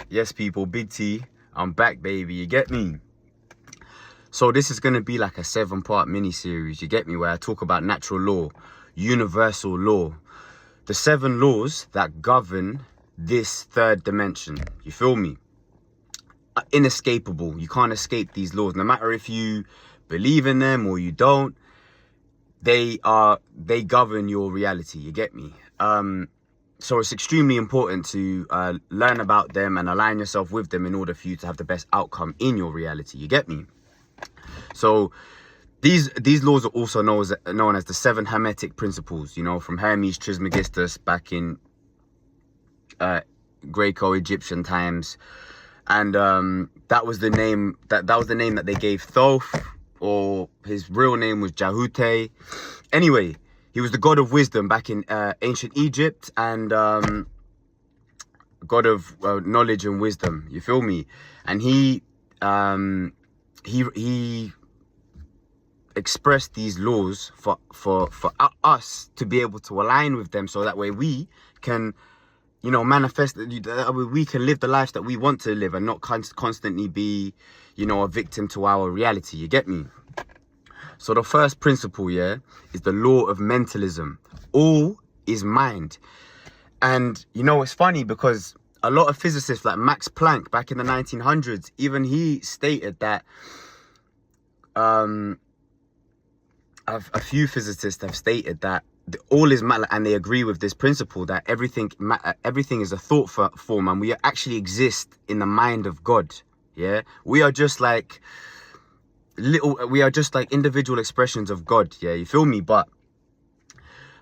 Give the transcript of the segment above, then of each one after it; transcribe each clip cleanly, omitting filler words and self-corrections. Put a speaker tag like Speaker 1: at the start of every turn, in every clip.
Speaker 1: Yes, people, Big T, I'm back, baby. You get me? So this is going to be like a 7-part mini-series, you get me, where I talk about natural law, universal law, the 7 laws that govern this third dimension. You feel me? Inescapable. You can't escape these laws. No matter if you believe in them or you don't, they govern your reality. You get me? So it's extremely important to learn about them and align yourself with them in order for you to have the best outcome in your reality. You get me? So these laws are also known as the 7 Hermetic principles, you know, from Hermes Trismegistus back in Greco-Egyptian times. And that was the name that they gave Thoth, or his real name was Jahute. Anyway, he was the god of wisdom back in ancient Egypt, and god of knowledge and wisdom. You feel me? And he expressed these laws for us to be able to align with them, so that way we can, you know, manifest, that way we can live the lives that we want to live and not constantly be, you know, a victim to our reality. You get me? So the first principle, yeah, is the law of mentalism. All is mind. And, you know, it's funny because a lot of physicists like Max Planck back in the 1900s, even he stated that, a few physicists have stated that all is matter, and they agree with this principle, that everything is a thought form, and we actually exist in the mind of God. Yeah, we are just like individual expressions of God. Yeah, you feel me? But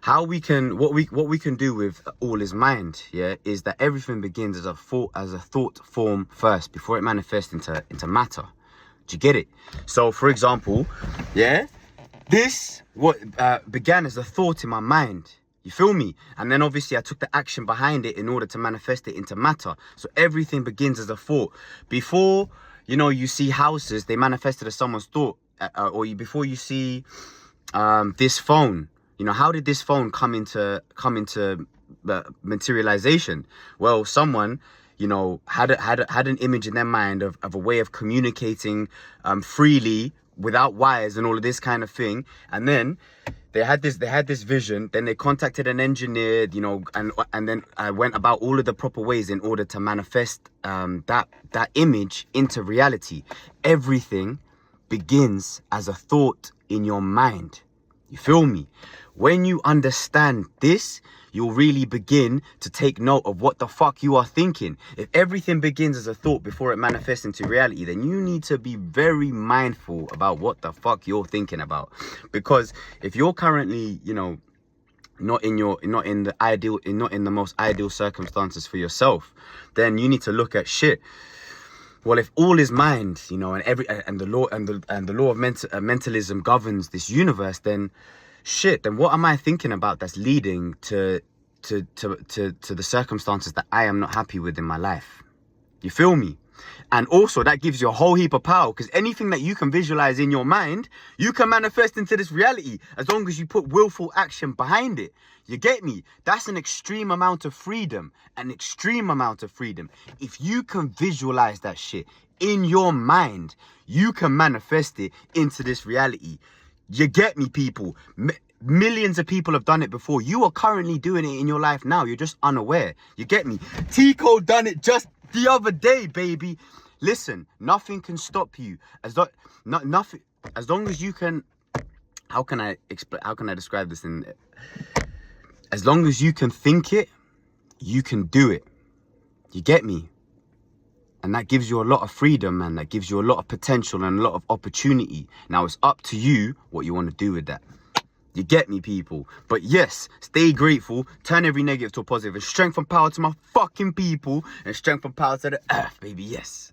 Speaker 1: what we can do with all is mind, yeah, is that everything begins as a thought form first before it manifests into matter. Do you get it? So for example, yeah, this began as a thought in my mind. You feel me? And then obviously I took the action behind it in order to manifest it into matter. So everything begins as a thought. Before, you know, you see houses, they manifested as someone's thought. Before you see this phone, you know, how did this phone come into materialization? Well, someone, you know, had an image in their mind of a way of communicating freely, without wires and all of this kind of thing. And then they had this vision. Then they contacted an engineer, you know, and then went about all of the proper ways in order to manifest that image into reality. Everything begins as a thought in your mind. You feel me? When you understand this, you'll really begin to take note of what the fuck you are thinking. If everything begins as a thought before it manifests into reality, then you need to be very mindful about what the fuck you're thinking about. Because if you're currently, you know, not in the most ideal circumstances for yourself, then you need to look at shit. Well, if all is mind, you know, and the law of mentalism governs this universe, then shit, then what am I thinking about that's leading to the circumstances that I am not happy with in my life? You feel me? And also that gives you a whole heap of power, because anything that you can visualize in your mind, you can manifest into this reality as long as you put willful action behind it. You get me? That's an extreme amount of freedom. An extreme amount of freedom. If you can visualize that shit in your mind, you can manifest it into this reality. You get me, people? Millions of people have done it before. You are currently doing it in your life now. You're just unaware. You get me? TIKO done it just the other day, baby. Listen, nothing can stop you. As long as you can. How can I describe this? As long as you can think it, you can do it. You get me? And that gives you a lot of freedom, and that gives you a lot of potential and a lot of opportunity. Now it's up to you what you want to do with that. You get me, people? But yes, stay grateful, turn every negative to a positive, and strength and power to my fucking people, and strength and power to the earth, baby, yes.